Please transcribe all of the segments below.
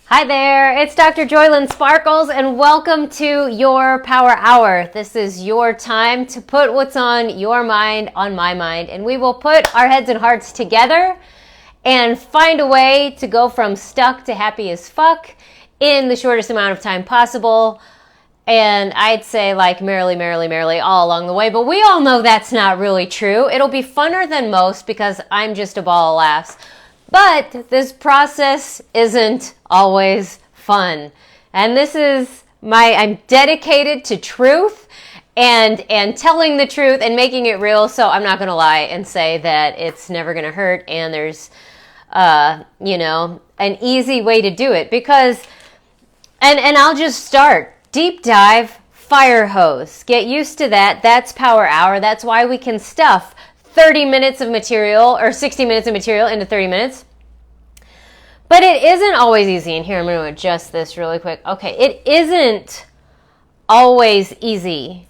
Hi there, it's Dr. Joylyn Sparkles and welcome to your Power Hour. This is your time to put what's on your mind on my mind, and we will put our heads and hearts together and find a way to go from stuck to happy as fuck in the shortest amount of time possible. And I'd say like merrily all along the way, but we all know that's not really true. It'll be funner than most because I'm just a ball of laughs. But this process isn't always fun. And I'm dedicated to truth and telling the truth and making it real. So I'm not going to lie and say that it's never going to hurt and there's, an easy way to do it because, and I'll just start. Deep dive, fire hose. Get used to that. That's Power Hour. That's why we can stuff 30 minutes of material or 60 minutes of material into 30 minutes. But it isn't always easy. And here, I'm going to adjust this really quick. Okay, it isn't always easy.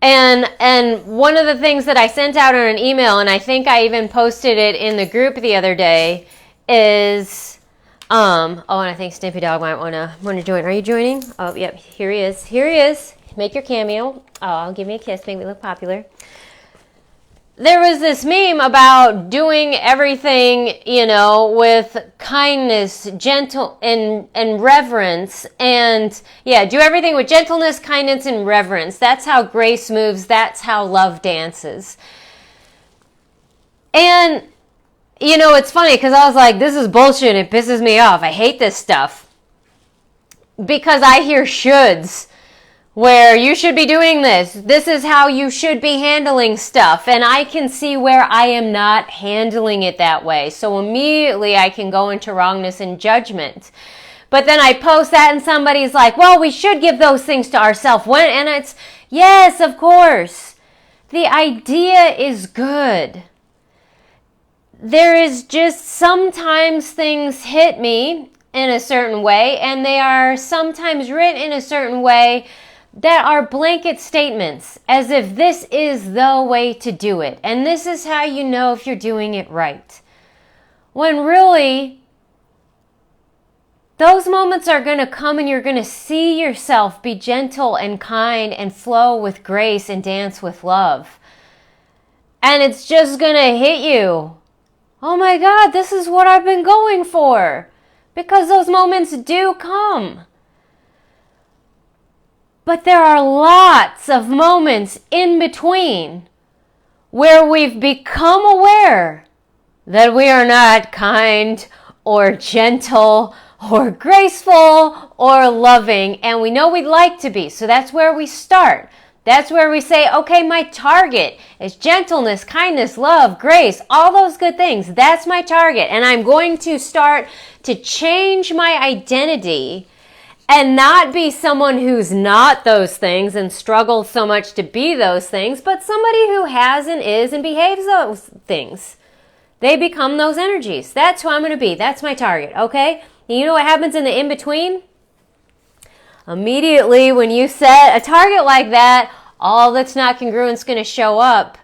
And one of the things that I sent out on an email, and I think I even posted it in the group the other day, is, and I think Snippy Dog might want to join. Are you joining? Oh, yep, here he is. Here he is. Make your cameo. Oh, give me a kiss. Make me look popular. There was this meme about doing everything, with kindness, gentle, and reverence. And yeah, do everything with gentleness, kindness, and reverence. That's how grace moves. That's how love dances. And, it's funny because I was like, this is bullshit. It pisses me off. I hate this stuff. Because I hear shoulds. Where you should be doing this. This is how you should be handling stuff. And I can see where I am not handling it that way. So immediately I can go into wrongness and judgment. But then I post that and somebody's like, well, we should give those things to ourselves. And it's, yes, of course. The idea is good. There is just sometimes things hit me in a certain way. And they are sometimes written in a certain way that are blanket statements, as if this is the way to do it. And this is how you know if you're doing it right. When really, those moments are going to come and you're going to see yourself be gentle and kind and flow with grace and dance with love. And it's just going to hit you. Oh my God, this is what I've been going for. Because those moments do come. But there are lots of moments in between where we've become aware that we are not kind or gentle or graceful or loving, and we know we'd like to be. So that's where we start. That's where we say, okay, my target is gentleness, kindness, love, grace, all those good things. That's my target. And I'm going to start to change my identity and not be someone who's not those things and struggles so much to be those things, but somebody who has and is and behaves those things. They become those energies. That's who I'm going to be. That's my target, okay? And you know what happens in the in-between? Immediately when you set a target like that, all that's not congruent is going to show up.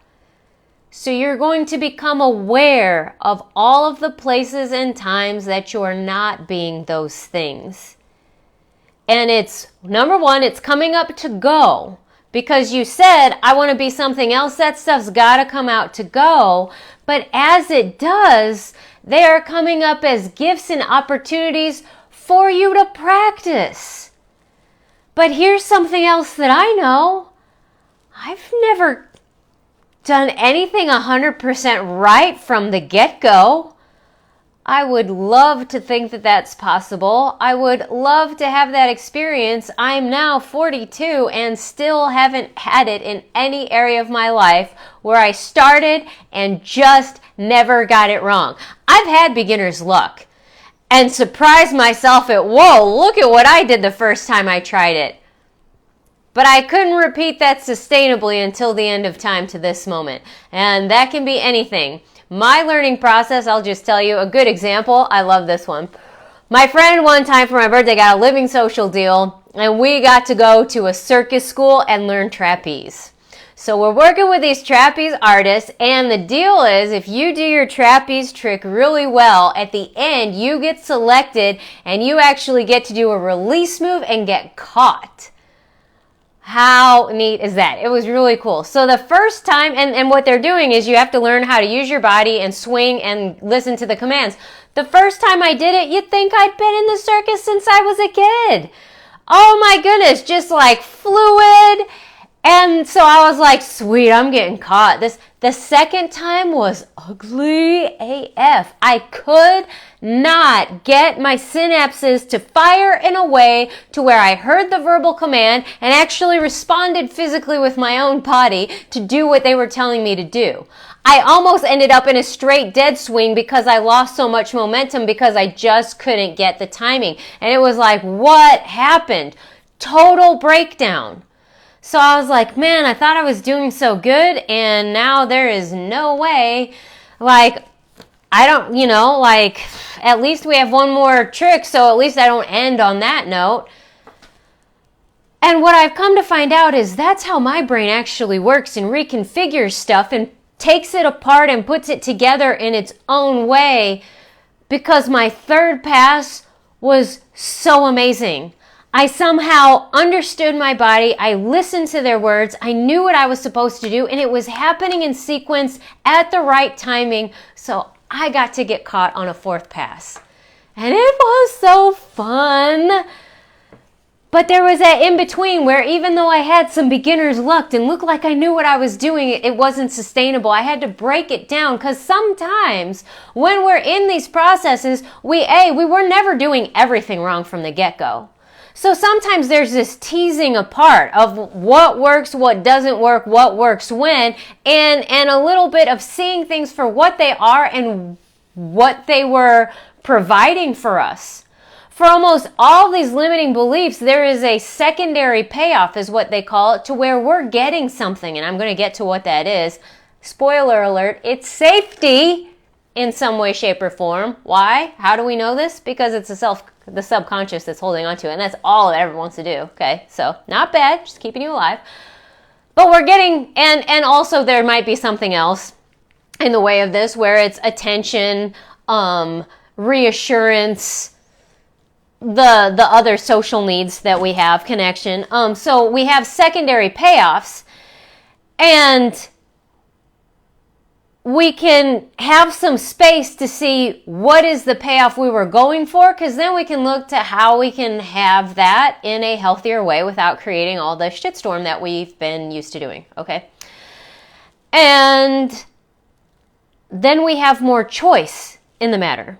So you're going to become aware of all of the places and times that you're not being those things. And it's, number one, it's coming up to go. Because you said, I want to be something else. That stuff's got to come out to go. But as it does, they are coming up as gifts and opportunities for you to practice. But here's something else that I know. I've never done anything 100% right from the get-go. I would love to think that that's possible. I would love to have that experience. I'm now 42 and still haven't had it in any area of my life where I started and just never got it wrong. I've had beginner's luck and surprised myself at, whoa, look at what I did the first time I tried it. But I couldn't repeat that sustainably until the end of time to this moment. And that can be anything. My learning process, I'll just tell you a good example. I love this one. My friend one time for my birthday got a Living Social deal, and we got to go to a circus school and learn trapeze. So we're working with these trapeze artists, and the deal is if you do your trapeze trick really well, at the end you get selected and you actually get to do a release move and get caught. How neat is that? It was really cool. So the first time, and what they're doing is you have to learn how to use your body and swing and listen to the commands. The first time I did it, you'd think I'd been in the circus since I was a kid. Oh my goodness, just like fluid. And so I was like, sweet, I'm getting caught. The second time was ugly AF. I could not get my synapses to fire in a way to where I heard the verbal command and actually responded physically with my own body to do what they were telling me to do. I almost ended up in a straight dead swing because I lost so much momentum because I just couldn't get the timing. And it was like, what happened? Total breakdown. So I was like, man, I thought I was doing so good, and now there is no way. Like, I don't, like, at least we have one more trick, so at least I don't end on that note. And what I've come to find out is that's how my brain actually works and reconfigures stuff and takes it apart and puts it together in its own way, because my third pass was so amazing. I somehow understood my body, I listened to their words, I knew what I was supposed to do, and it was happening in sequence at the right timing, so I got to get caught on a fourth pass. And it was so fun. But there was that in-between where even though I had some beginner's luck and looked like I knew what I was doing, it wasn't sustainable. I had to break it down because sometimes when we're in these processes, we were never doing everything wrong from the get-go. So sometimes there's this teasing apart of what works, what doesn't work, what works when, and a little bit of seeing things for what they are and what they were providing for us. For almost all these limiting beliefs, there is a secondary payoff, is what they call it, to where we're getting something, and I'm going to get to what that is. Spoiler alert, it's safety in some way, shape, or form. Why? How do we know this? Because it's the subconscious that's holding on to it, and that's all it ever wants to do, okay? So, not bad, just keeping you alive. But we're getting, and also there might be something else in the way of this, where it's attention, reassurance, the other social needs that we have, connection. So we have secondary payoffs, and we can have some space to see what is the payoff we were going for, because then we can look to how we can have that in a healthier way without creating all the shitstorm that we've been used to doing, okay? And then we have more choice in the matter.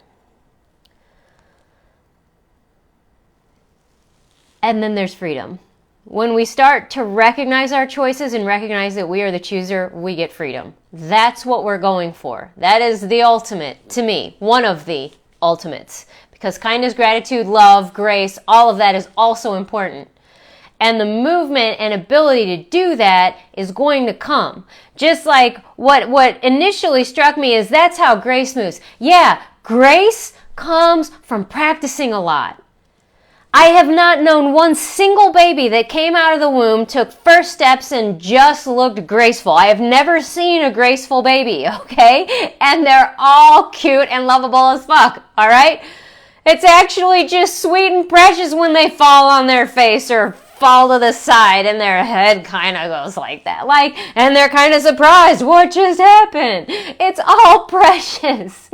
And then there's freedom. When we start to recognize our choices and recognize that we are the chooser, we get freedom. That's what we're going for. That is the ultimate, to me, one of the ultimates. Because kindness, gratitude, love, grace, all of that is also important. And the movement and ability to do that is going to come. Just like what initially struck me is that's how grace moves. Yeah, grace comes from practicing a lot. I have not known one single baby that came out of the womb, took first steps, and just looked graceful. I have never seen a graceful baby, okay? And they're all cute and lovable as fuck, all right? It's actually just sweet and precious when they fall on their face or fall to the side and their head kind of goes like that. And they're kind of surprised. What just happened? It's all precious.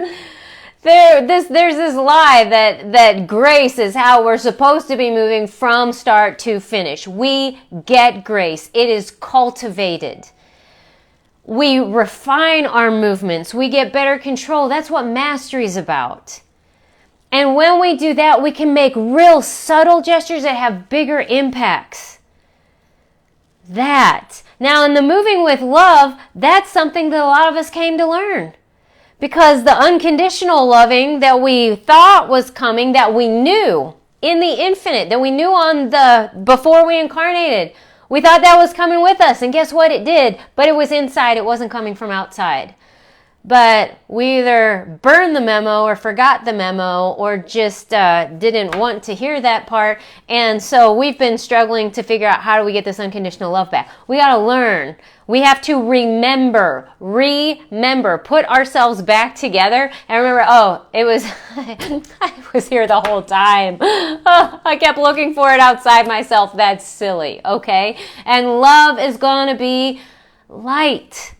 There's this lie that grace is how we're supposed to be moving from start to finish. We get grace. It is cultivated. We refine our movements. We get better control. That's what mastery is about. And when we do that, we can make real subtle gestures that have bigger impacts. Now, in the moving with love, that's something that a lot of us came to learn. Because the unconditional loving that we thought was coming, that we knew in the infinite, that we knew before we incarnated, we thought that was coming with us. And guess what? It did. But it was inside. It wasn't coming from outside. but we either burned the memo or forgot the memo or just didn't want to hear that part. And so we've been struggling to figure out, how do we get this unconditional love back? We got to learn. We have to remember, put ourselves back together and remember, it was, I was here the whole time. Oh, I kept looking for it outside myself. That's silly, okay? And love is going to be light.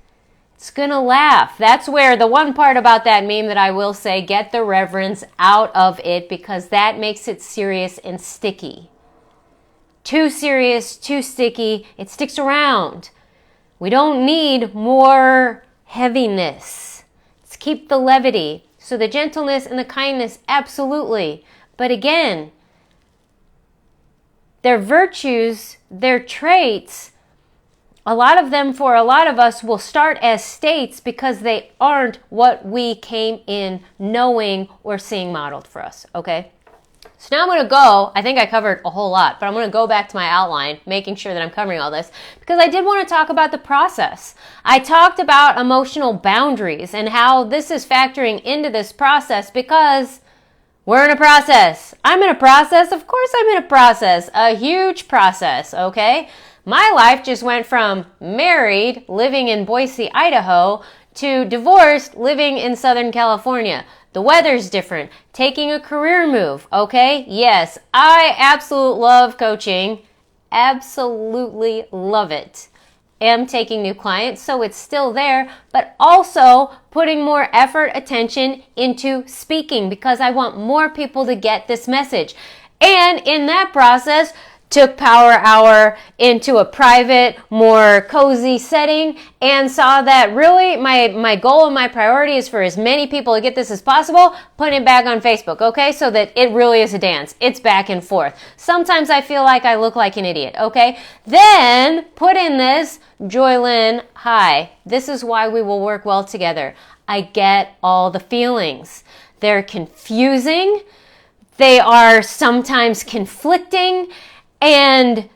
It's going to laugh. That's where the one part about that meme that I will say, get the reverence out of it, because that makes it serious and sticky. Too serious, too sticky, it sticks around. We don't need more heaviness. Let's keep the levity. So the gentleness and the kindness, absolutely. But again, their virtues, their traits, a lot of them for a lot of us will start as states because they aren't what we came in knowing or seeing modeled for us, okay? So now I'm going to go, I think I covered a whole lot, but I'm going to go back to my outline, making sure that I'm covering all this, because I did want to talk about the process. I talked about emotional boundaries and how this is factoring into this process, because we're in a process. I'm in a process. Of course I'm in a process. A huge process, okay? My life just went from married, living in Boise, Idaho, to divorced, living in Southern California. The weather's different. Taking a career move, okay? Yes, I absolutely love coaching. Absolutely love it. Am taking new clients, so it's still there, but also putting more effort, attention into speaking, because I want more people to get this message. And in that process, took Power Hour into a private, more cozy setting, and saw that really my goal and my priority is for as many people to get this as possible, putting it back on Facebook, okay? So that it really is a dance. It's back and forth. Sometimes I feel like I look like an idiot, okay? Then put in this, Joylyn, hi. This is why we will work well together. I get all the feelings. They're confusing. They are sometimes conflicting. And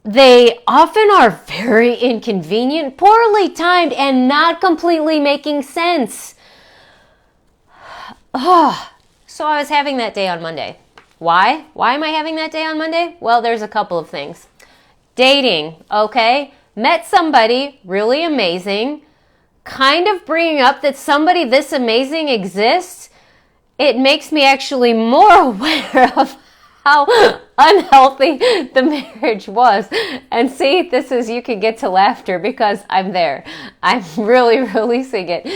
they often are very inconvenient, poorly timed, and not completely making sense. Oh, so I was having that day on Monday. Why? Why am I having that day on Monday? Well, there's a couple of things. Dating, okay? Met somebody really amazing. Kind of bringing up that somebody this amazing exists. It makes me actually more aware of how unhealthy the marriage was. And see, this is, you can get to laughter because I'm there. I'm really releasing it.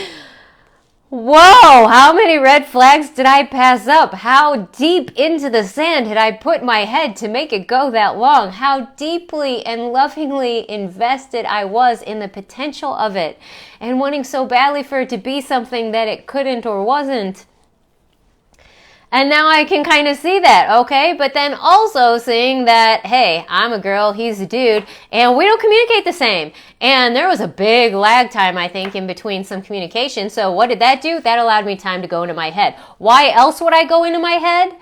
Whoa, how many red flags did I pass up? How deep into the sand had I put my head to make it go that long? How deeply and lovingly invested I was in the potential of it, and wanting so badly for it to be something that it couldn't or wasn't. And now I can kind of see that, okay? But then also seeing that, hey, I'm a girl, he's a dude, and we don't communicate the same. And there was a big lag time, I think, in between some communication. So what did that do? That allowed me time to go into my head. Why else would I go into my head?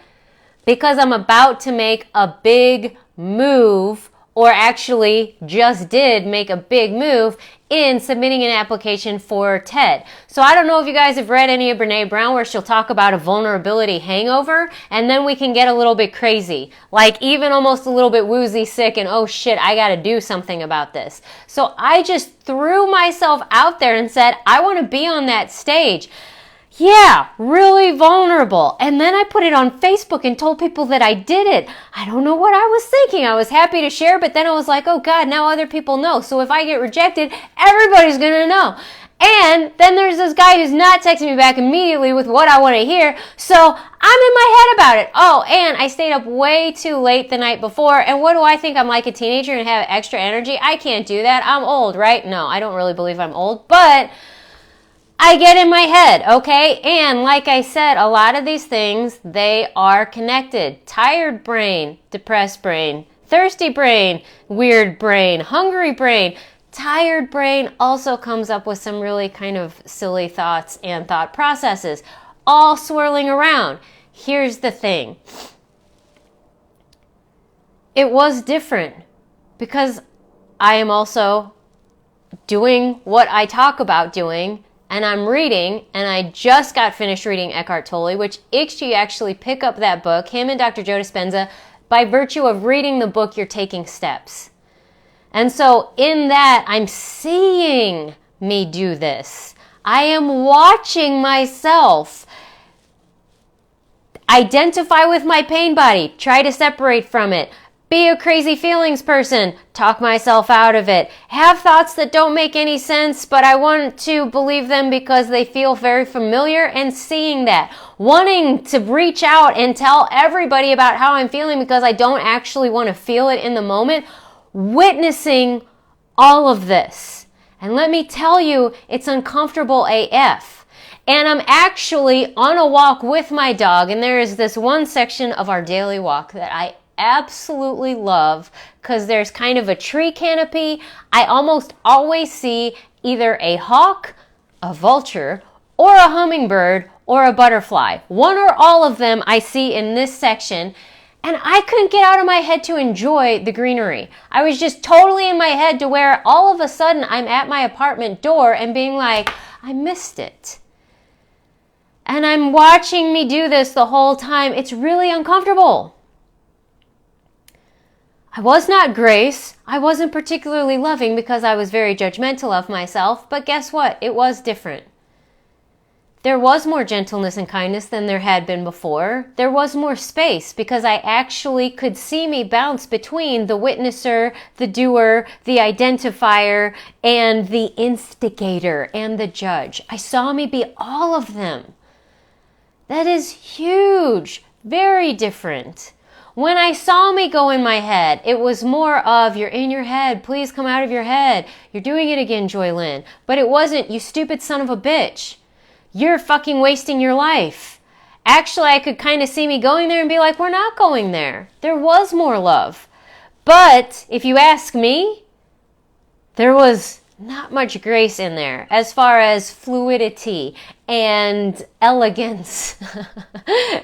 Because I'm about to make a big move, or actually just did make a big move in submitting an application for TED. So I don't know if you guys have read any of Brené Brown, where she'll talk about a vulnerability hangover, and then we can get a little bit crazy, like even almost a little bit woozy sick, and oh shit, I gotta do something about this. So I just threw myself out there and said, I want to be on that stage. Yeah, really vulnerable. And then I put it on Facebook and told people that I did it. I don't know what I was thinking. I was happy to share, but then I was like, oh God, now other people know. So if I get rejected, everybody's going to know. And then there's this guy who's not texting me back immediately with what I want to hear. So I'm in my head about it. Oh, and I stayed up way too late the night before. And what do I think? I'm like a teenager and have extra energy? I can't do that. I'm old, right? No, I don't really believe I'm old, but I get in my head, okay? And like I said, a lot of these things, they are connected. Tired brain, depressed brain, thirsty brain, weird brain, hungry brain. Tired brain also comes up with some really kind of silly thoughts and thought processes, all swirling around. Here's the thing. It was different because I am also doing what I talk about doing and I'm reading, and I just got finished reading Eckhart Tolle, which if you actually pick up that book, him and Dr. Joe Dispenza, by virtue of reading the book, you're taking steps. And so in that, I'm seeing me do this. I am watching myself identify with my pain body, try to separate from it, be a crazy feelings person, talk myself out of it, have thoughts that don't make any sense, but I want to believe them because they feel very familiar, and seeing that, wanting to reach out and tell everybody about how I'm feeling because I don't actually want to feel it in the moment, witnessing all of this. And let me tell you, it's uncomfortable AF. And I'm actually on a walk with my dog, and there is this one section of our daily walk that I absolutely love because there's kind of a tree canopy. I almost always see either a hawk, a vulture, or a hummingbird, or a butterfly. One or all of them I see in this section, and I couldn't get out of my head to enjoy the greenery. I was just totally in my head to where all of a sudden I'm at my apartment door and being like, I missed it. And I'm watching me do this the whole time. It's really uncomfortable. I was not Grace. I wasn't particularly loving because I was very judgmental of myself, but guess what? It was different. There was more gentleness and kindness than there had been before. There was more space because I actually could see me bounce between the witnesser, the doer, the identifier, and the instigator and the judge. I saw me be all of them. That is huge, very different. When I saw me go in my head, it was more of, you're in your head, please come out of your head. You're doing it again, Joy Lynn. But it wasn't, you stupid son of a bitch. You're fucking wasting your life. Actually, I could kind of see me going there and be like, we're not going there. There was more love. But if you ask me, there was not much grace in there as far as fluidity and elegance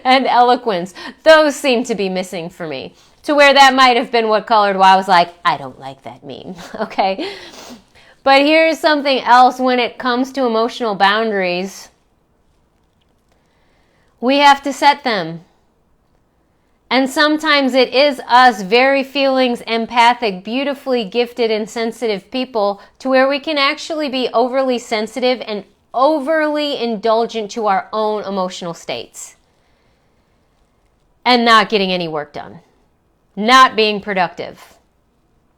and eloquence. Those seem to be missing for me, to where that might have been what colored why I was like, I don't like that meme. Okay. But here's something else when it comes to emotional boundaries. We have to set them. And sometimes it is us very feelings, empathic, beautifully gifted and sensitive people to where we can actually be overly sensitive and overly indulgent to our own emotional states. And not getting any work done. Not being productive.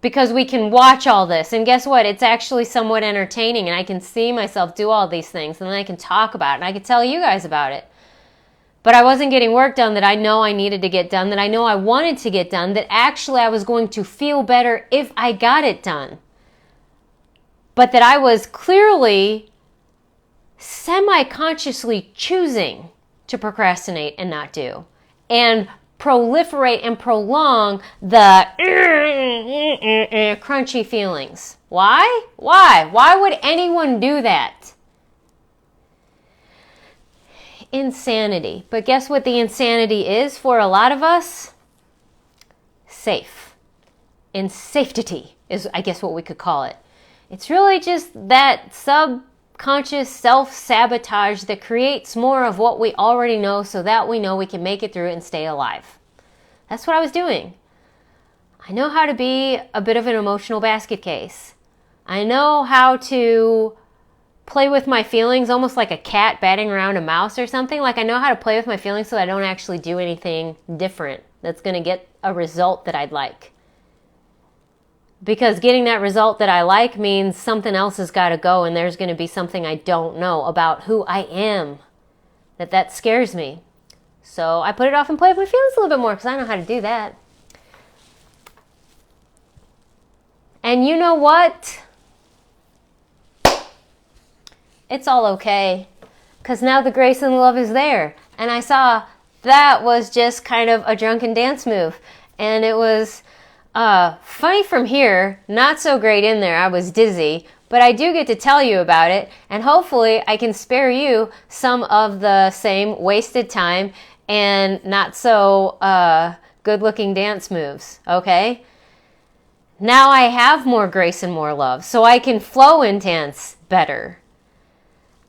Because we can watch all this. And guess what? It's actually somewhat entertaining. And I can see myself do all these things. And then I can talk about it. And I can tell you guys about it. But I wasn't getting work done that I know I needed to get done, that I know I wanted to get done, that actually I was going to feel better if I got it done. But that I was clearly semi-consciously choosing to procrastinate and not do. And proliferate and prolong the crunchy feelings. Why? Why would anyone do that? Insanity. But guess what the insanity is for a lot of us? Safe. Insafety is, I guess, what we could call it. It's really just that subconscious self-sabotage that creates more of what we already know so that we know we can make it through and stay alive. That's what I was doing. I know how to be a bit of an emotional basket case. I know how to play with my feelings almost like a cat batting around a mouse or something. Like I know how to play with my feelings so I don't actually do anything different that's going to get a result that I'd like. Because getting that result that I like means something else has got to go, and there's going to be something I don't know about who I am. That scares me. So I put it off and play with my feelings a little bit more because I know how to do that. And you know what? It's all okay, because now the grace and the love is there. And I saw that was just kind of a drunken dance move. And it was funny from here, not so great in there. I was dizzy, but I do get to tell you about it. And hopefully I can spare you some of the same wasted time and not so good-looking dance moves, okay? Now I have more grace and more love, so I can flow and dance better.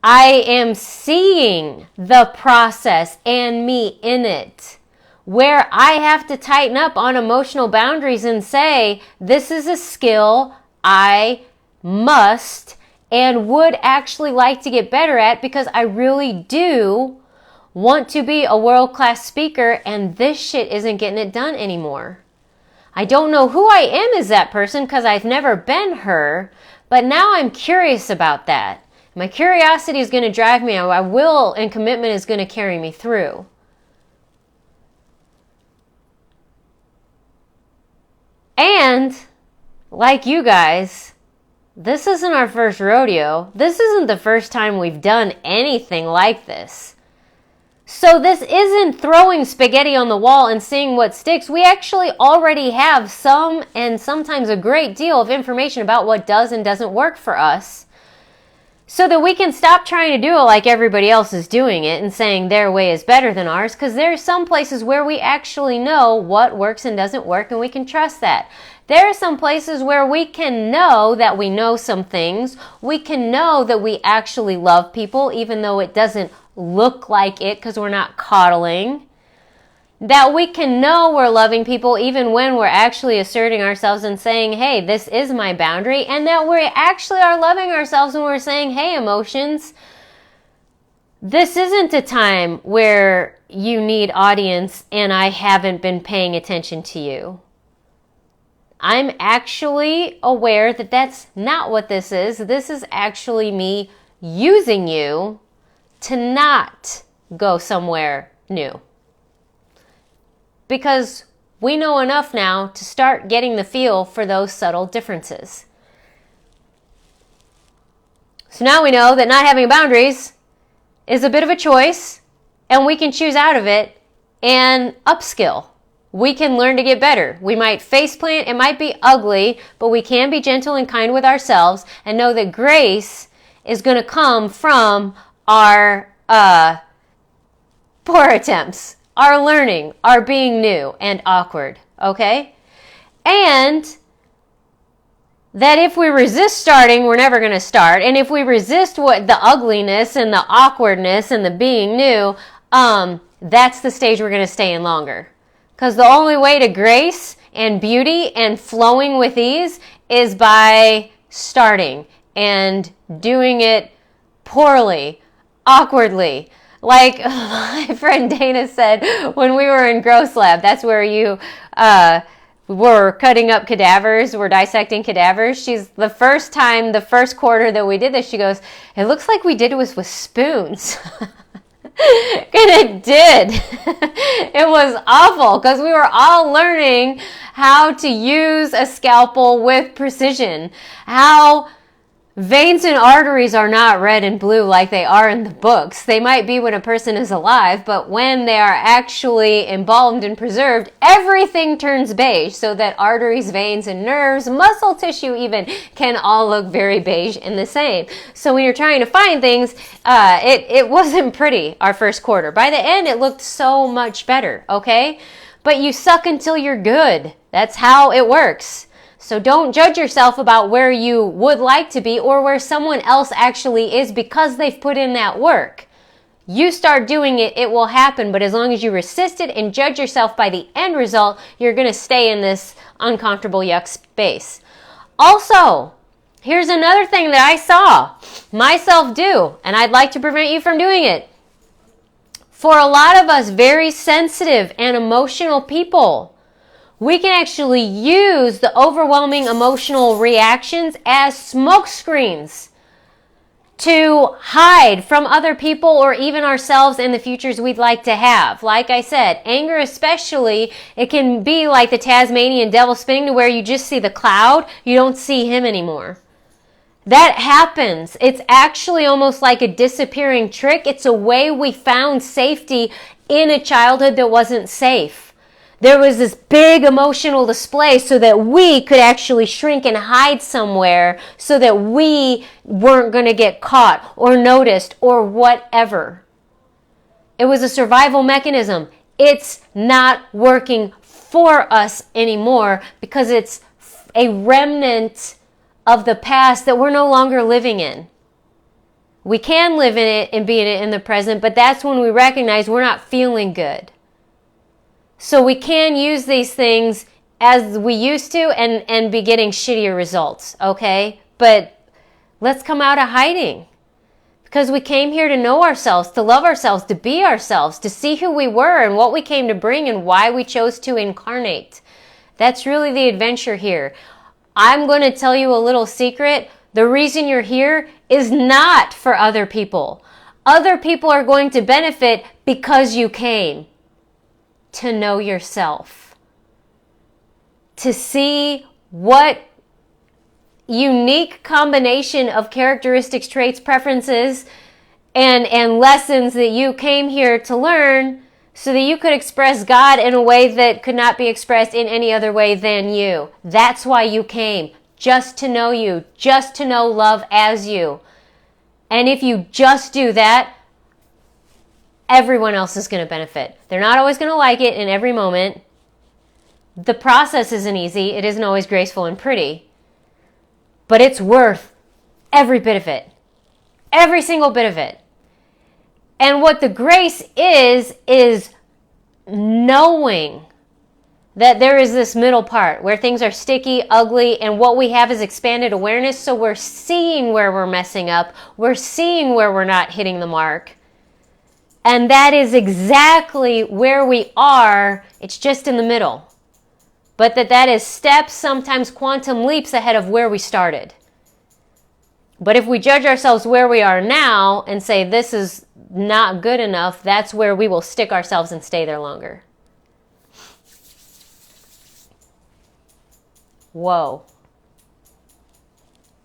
I am seeing the process and me in it, where I have to tighten up on emotional boundaries and say, this is a skill I must and would actually like to get better at, because I really do want to be a world-class speaker, and this shit isn't getting it done anymore. I don't know who I am as that person because I've never been her, but now I'm curious about that. My curiosity is going to drive me. My will and commitment is going to carry me through. And, like you guys, this isn't our first rodeo. This isn't the first time we've done anything like this. So this isn't throwing spaghetti on the wall and seeing what sticks. We actually already have some, and sometimes a great deal of information about what does and doesn't work for us, so that we can stop trying to do it like everybody else is doing it and saying their way is better than ours, because there's some places where we actually know what works and doesn't work, and we can trust that. There are some places where we can know that we know some things. We can know that we actually love people, even though it doesn't look like it because we're not coddling. That we can know we're loving people even when we're actually asserting ourselves and saying, hey, this is my boundary. And that we actually are loving ourselves when we're saying, hey, emotions, this isn't a time where you need audience and I haven't been paying attention to you. I'm actually aware that that's not what this is. This is actually me using you to not go somewhere new. Because we know enough now to start getting the feel for those subtle differences. So now we know that not having boundaries is a bit of a choice, and we can choose out of it and upskill. We can learn to get better. We might faceplant, it might be ugly, but we can be gentle and kind with ourselves and know that grace is going to come from our poor attempts, our learning, our being new and awkward, okay? And that if we resist starting, we're never going to start. And if we resist what the ugliness and the awkwardness and the being new, that's the stage we're going to stay in longer. Because the only way to grace and beauty and flowing with ease is by starting and doing it poorly, awkwardly. Like my friend Dana said when we were in Gross Lab, that's where you were cutting up cadavers, we're dissecting cadavers. The first quarter that we did this, she goes, it looks like we did it with spoons. And it did. It was awful because we were all learning how to use a scalpel with precision, how veins and arteries are not red and blue like they are in the books. They might be when a person is alive, but when they are actually embalmed and preserved, everything turns beige, so that arteries, veins, and nerves, muscle tissue even, can all look very beige and the same. So when you're trying to find things, it wasn't pretty our first quarter. By the end, it looked so much better, okay? But you suck until you're good. That's how it works. So don't judge yourself about where you would like to be or where someone else actually is because they've put in that work. You start doing it, it will happen, but as long as you resist it and judge yourself by the end result, you're going to stay in this uncomfortable yuck space. Also, here's another thing that I saw myself do, and I'd like to prevent you from doing it. For a lot of us very sensitive and emotional people, we can actually use the overwhelming emotional reactions as smoke screens to hide from other people or even ourselves and the futures we'd like to have. Like I said, anger especially, it can be like the Tasmanian devil spinning to where you just see the cloud, you don't see him anymore. That happens. It's actually almost like a disappearing trick. It's a way we found safety in a childhood that wasn't safe. There was this big emotional display so that we could actually shrink and hide somewhere so that we weren't going to get caught or noticed or whatever. It was a survival mechanism. It's not working for us anymore because it's a remnant of the past that we're no longer living in. We can live in it and be in it in the present, but that's when we recognize we're not feeling good. So we can use these things as we used to and be getting shittier results, okay? But let's come out of hiding. Because we came here to know ourselves, to love ourselves, to be ourselves, to see who we were and what we came to bring and why we chose to incarnate. That's really the adventure here. I'm going to tell you a little secret. The reason you're here is not for other people. Other people are going to benefit because you came to know yourself, to see what unique combination of characteristics, traits, preferences, and lessons that you came here to learn so that you could express God in a way that could not be expressed in any other way than you. That's why you came, just to know you, just to know love as you. And if you just do that, everyone else is going to benefit. They're not always going to like it in every moment. The process isn't easy. It isn't always graceful and pretty. But it's worth every bit of it. Every single bit of it. And what the grace is knowing that there is this middle part where things are sticky, ugly, and what we have is expanded awareness, so we're seeing where we're messing up. We're seeing where we're not hitting the mark. And that is exactly where we are. It's just in the middle. But that is steps, sometimes quantum leaps ahead of where we started. But if we judge ourselves where we are now and say this is not good enough, that's where we will stick ourselves and stay there longer. Whoa.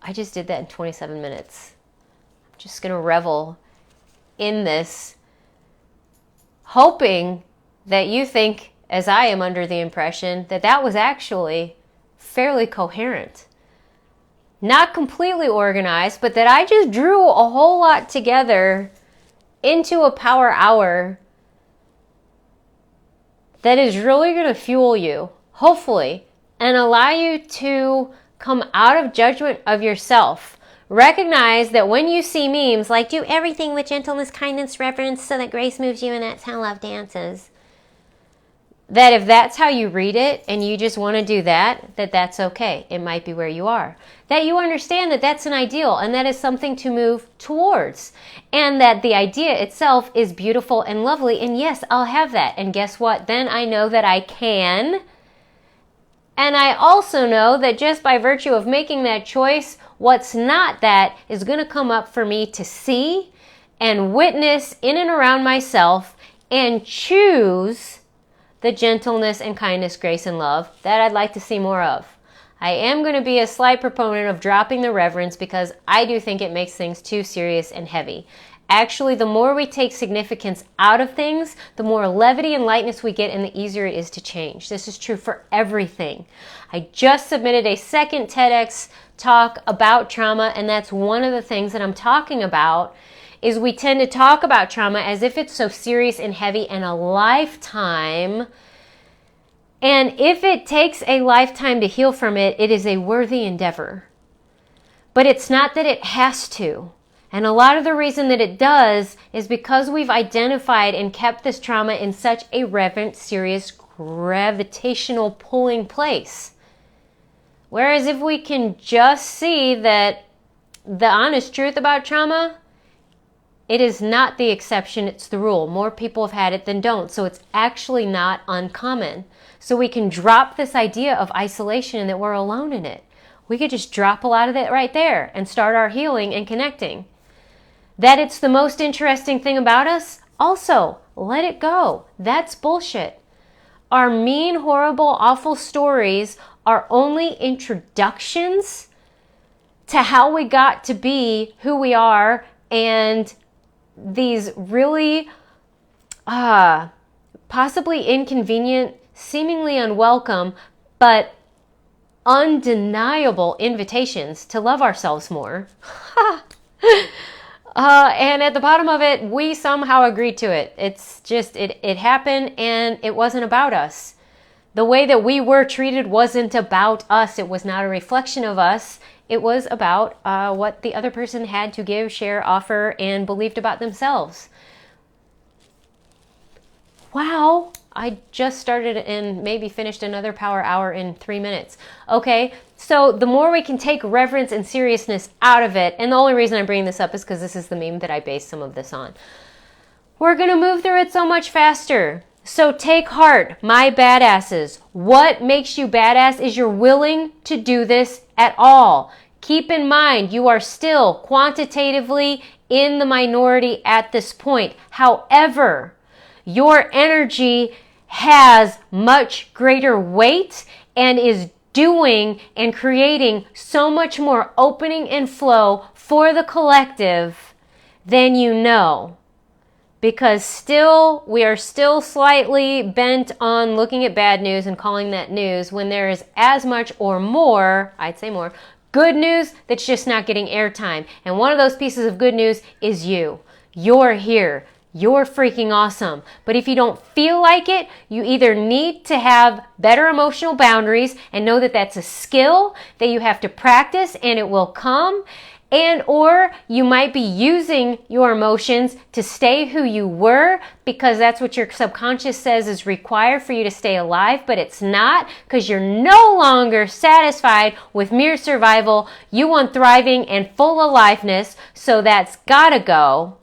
I just did that in 27 minutes. I'm just going to revel in this, hoping that you think, as I am under the impression, that was actually fairly coherent. Not completely organized, but that I just drew a whole lot together into a power hour that is really going to fuel you, hopefully, and allow you to come out of judgment of yourself. Recognize that when you see memes like do everything with gentleness, kindness, reverence so that grace moves you and that's how love dances, that if that's how you read it and you just want to do that, that's okay. It might be where you are. That you understand that that's an ideal and that is something to move towards. And that the idea itself is beautiful and lovely. And yes, I'll have that. And guess what? Then I know that I can. And I also know that just by virtue of making that choice, what's not that is going to come up for me to see and witness in and around myself and choose the gentleness and kindness, grace, and love that I'd like to see more of. I am going to be a slight proponent of dropping the reverence because I do think it makes things too serious and heavy. Actually, the more we take significance out of things, the more levity and lightness we get and the easier it is to change. This is true for everything. I just submitted a second TEDx talk about trauma, and that's one of the things that I'm talking about is we tend to talk about trauma as if it's so serious and heavy and a lifetime. And if it takes a lifetime to heal from it, it is a worthy endeavor. But it's not that it has to. And a lot of the reason that it does is because we've identified and kept this trauma in such a reverent, serious, gravitational pulling place. Whereas if we can just see that the honest truth about trauma, it is not the exception, it's the rule. More people have had it than don't, so it's actually not uncommon. So we can drop this idea of isolation and that we're alone in it. We could just drop a lot of it right there and start our healing and connecting. That it's the most interesting thing about us? Also, let it go. That's bullshit. Our mean, horrible, awful stories are only introductions to how we got to be who we are and these really possibly inconvenient, seemingly unwelcome, but undeniable invitations to love ourselves more. And at the bottom of it, we somehow agreed to it. It's just, it happened and it wasn't about us. The way that we were treated wasn't about us. It was not a reflection of us. It was about what the other person had to give, share, offer, and believed about themselves. Wow, I just started and maybe finished another power hour in 3 minutes. Okay, so the more we can take reverence and seriousness out of it, and the only reason I'm bringing this up is because this is the meme that I based some of this on, we're going to move through it so much faster. So take heart, my badasses. What makes you badass is you're willing to do this at all. Keep in mind, you are still quantitatively in the minority at this point. However, your energy has much greater weight and is doing and creating so much more opening and flow for the collective than you know. Because we are still slightly bent on looking at bad news and calling that news when there is as much or more, I'd say more, good news that's just not getting airtime. And one of those pieces of good news is you. You're here. You're freaking awesome. But if you don't feel like it, you either need to have better emotional boundaries and know that that's a skill that you have to practice and it will come. And or you might be using your emotions to stay who you were because that's what your subconscious says is required for you to stay alive, but it's not because you're no longer satisfied with mere survival. You want thriving and full aliveness, so that's gotta go.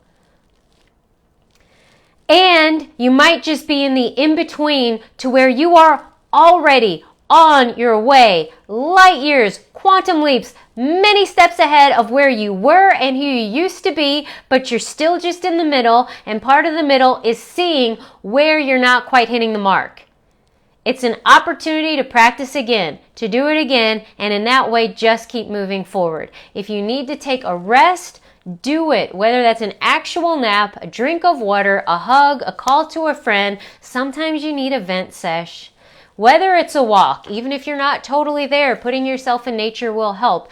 And you might just be in the in-between to where you are already on your way, light years, quantum leaps, many steps ahead of where you were and who you used to be, but you're still just in the middle, and part of the middle is seeing where you're not quite hitting the mark. It's an opportunity to practice again, to do it again, and in that way, just keep moving forward. If you need to take a rest, do it, whether that's an actual nap, a drink of water, a hug, a call to a friend. Sometimes you need a vent sesh. Whether it's a walk, even if you're not totally there, putting yourself in nature will help.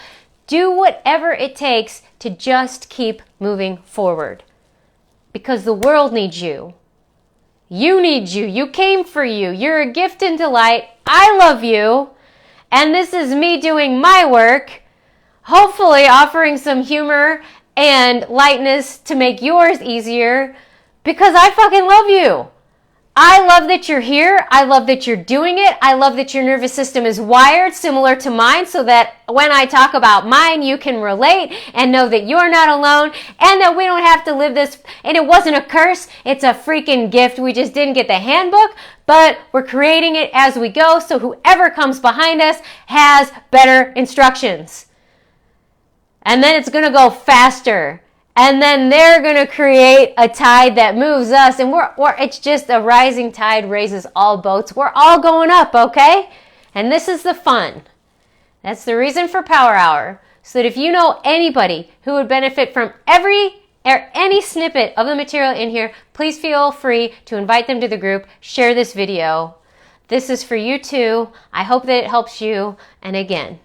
Do whatever it takes to just keep moving forward. Because the world needs you. You need you. You came for you. You're a gift and delight. I love you. And this is me doing my work, hopefully offering some humor and lightness to make yours easier, because I fucking love you. I love that you're here. I love that you're doing it. I love that your nervous system is wired similar to mine so that when I talk about mine, you can relate and know that you're not alone and that we don't have to live this. And it wasn't a curse. It's a freaking gift. We just didn't get the handbook, but we're creating it as we go. So whoever comes behind us has better instructions. And then it's going to go faster. And then they're going to create a tide that moves us. And it's just a rising tide raises all boats. We're all going up, okay? And this is the fun. That's the reason for Power Hour. So that if you know anybody who would benefit from any snippet of the material in here, please feel free to invite them to the group. Share this video. This is for you too. I hope that it helps you. And again,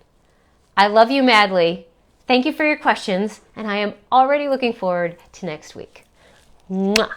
I love you madly. Thank you for your questions, and I am already looking forward to next week. Mwah!